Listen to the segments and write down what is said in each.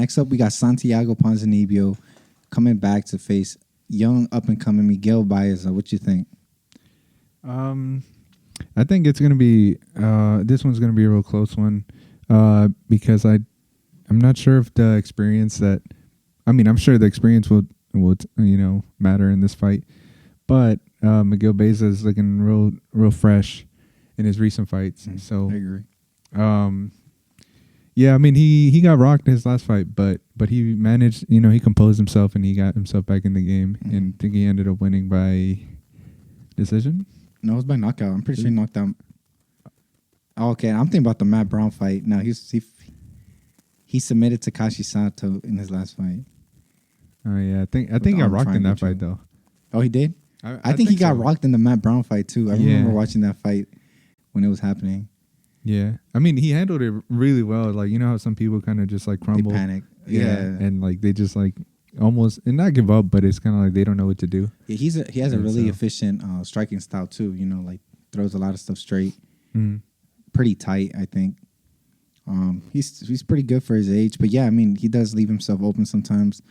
next up we got Santiago Ponzinibbio coming back to face young up and coming Miguel Baeza. What you think? I think it's gonna be this one's gonna be a real close one because I'm not sure if the experience that I'm sure the experience will matter in this fight, but Miguel Baeza is looking real fresh in his recent fights. So I agree. Yeah, I mean he got rocked in his last fight, but he managed, he composed himself and he got himself back in the game, and I think he ended up winning by decision. No, it was by knockout. I'm pretty sure he knocked out. Oh, okay, I'm thinking about the Matt Brown fight. No, he submitted Takashi Sato in his last fight. Oh yeah, I think he got rocked in that fight though. Oh, he did. I think he got rocked in the Matt Brown fight too. I remember watching that fight when it was happening. Yeah, I mean he handled it really well. Like, you know how some people kind of just like crumble, they panic. Yeah, and like they just like almost and not give up, but it's kind of like they don't know what to do. Yeah, he has a really efficient striking style too. Like throws a lot of stuff straight, pretty tight. I think he's pretty good for his age. But yeah, I mean he does leave himself open sometimes.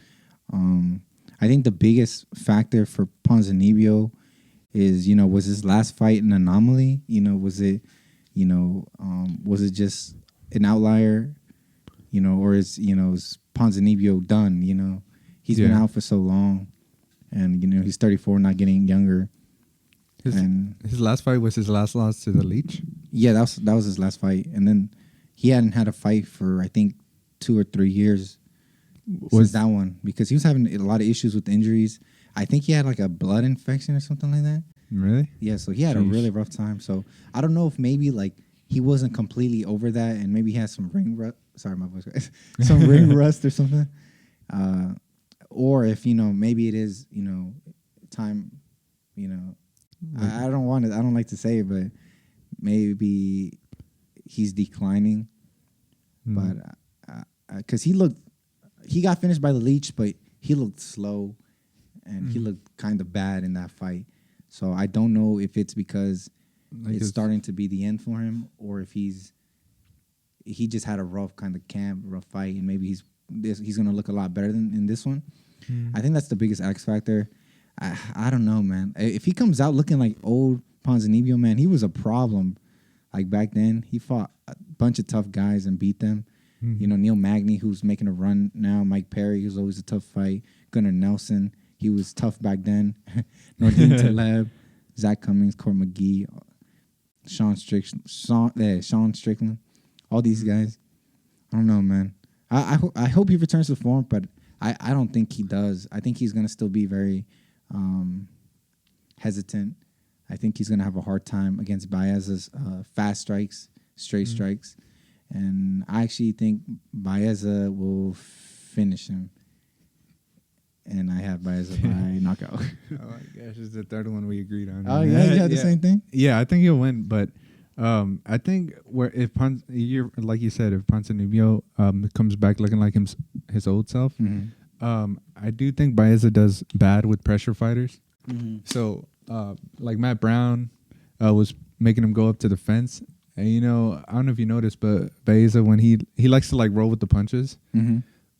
I think the biggest factor for Ponzinibbio is was his last fight an anomaly? Was it just an outlier? Or is Ponzinibbio done? He's been out for so long, and he's 34, not getting younger. His last fight was his last loss to the Leech. Yeah, that was his last fight, and then he hadn't had a fight for I think 2 or 3 years since that one, because he was having a lot of issues with injuries. I think he had like a blood infection or something like that. Really? Yeah, so he had a really rough time. So I don't know if maybe like he wasn't completely over that, and maybe he had some ring rust. Sorry, my voice. Some ring rust or something. Or if maybe it is time. I don't like to say it, but maybe he's declining. But because he got finished by the Leech, but he looked slow and he looked kind of bad in that fight. So I don't know if it's because it's starting to be the end for him, or if he just had a rough kind of camp, rough fight, and maybe he's going to look a lot better than in this one. I think that's the biggest X factor. I don't know, man. If he comes out looking like old Ponzinibbio, man, he was a problem. Like back then, he fought a bunch of tough guys and beat them. Neil Magny, who's making a run now. Mike Perry, who's always a tough fight. Gunnar Nelson, he was tough back then. Nordine Taleb, Zach Cummings, Court McGee, Sean Strickland, all these guys. I don't know, man. I hope he returns to form, but I don't think he does. I think he's going to still be very hesitant. I think he's going to have a hard time against Baeza's fast strikes, straight strikes. And I actually think Baeza will finish him. And I have Baeza by knockout. Oh my gosh, it's the third one we agreed on. Oh yeah, you had the same thing? Yeah, I think he'll win, but I think like you said, if Ponzinibbio comes back looking like his old self, I do think Baeza does bad with pressure fighters. So like Matt Brown was making him go up to the fence. And I don't know if you noticed, but Baeza, when he likes to like roll with the punches,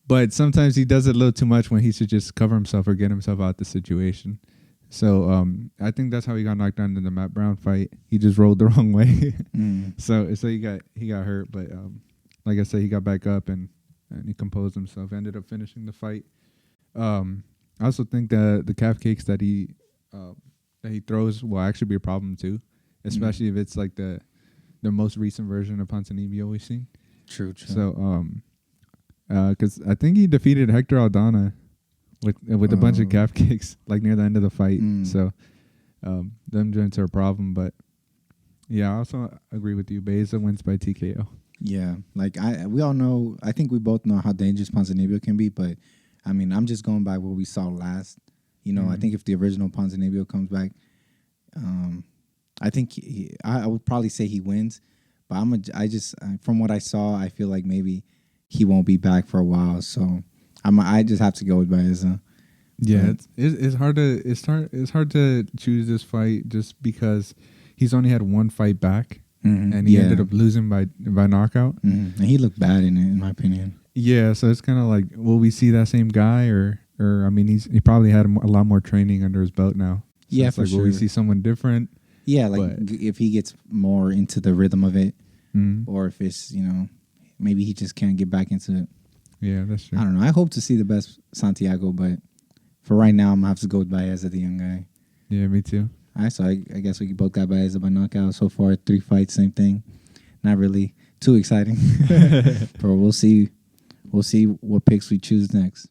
but sometimes he does it a little too much when he should just cover himself or get himself out the situation. So I think that's how he got knocked down in the Matt Brown fight. He just rolled the wrong way. So he got hurt, but like I said, he got back up and he composed himself. Ended up finishing the fight. I also think that the calf kicks that he throws will actually be a problem too, especially if it's like the most recent version of Ponzinibbio we've seen. True. So because I think he defeated Hector Aldana with a bunch of calf kicks like near the end of the fight. So them joints are a problem. But yeah, I also agree with you. Baeza wins by TKO. Yeah, like we all know. I think we both know how dangerous Ponzinibbio can be. But I mean, I'm just going by what we saw last. I think if the original Ponzinibbio comes back, I think I would probably say he wins. But from what I saw, I feel like maybe he won't be back for a while. So I just have to go with Baeza. Yeah, it's hard to choose this fight just because he's only had one fight back, and he ended up losing by knockout. And he looked bad in it, in my opinion. Yeah, so it's kind of like, will we see that same guy, or I mean, he probably had a lot more training under his belt now. So Yeah, it's for like, sure. will we see someone different? Yeah, like But- if he gets more into the rhythm of it, Mm. or if it's maybe he just can't get back into it. Yeah, that's true. I don't know. I hope to see the best Santiago, but for right now, I'm gonna have to go with Baeza, the young guy. Yeah, me too. All right, so I guess we both got Baeza by knockout so far. 3 fights, same thing. Not really too exciting, but we'll see. We'll see what picks we choose next.